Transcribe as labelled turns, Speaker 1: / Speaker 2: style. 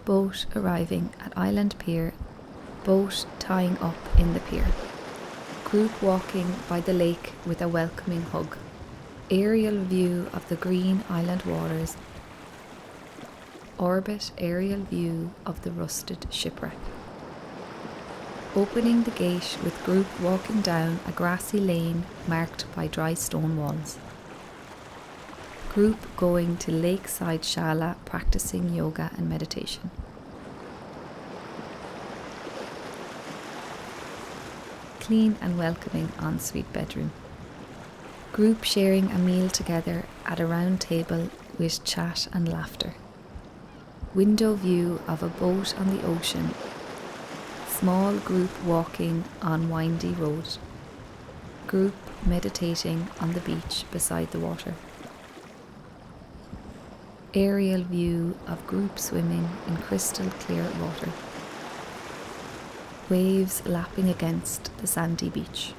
Speaker 1: boat arriving at Island Pier, boat tying up in the pier. Group walking by the lake with a welcoming hug. Aerial view of the green island waters. Orbit aerial view of the rusted shipwreck. Opening the gate with group walking down a grassy lane marked by dry stone walls. Group going to lakeside shala practicing yoga and meditation. Clean and welcoming ensuite bedroom. Group sharing a meal together at a round table with chat and laughter. Window view of a boat on the ocean. Small group walking on windy road. Group meditating on the beach beside the water. Aerial view of group swimming in crystal clear water. Waves lapping against the sandy beach.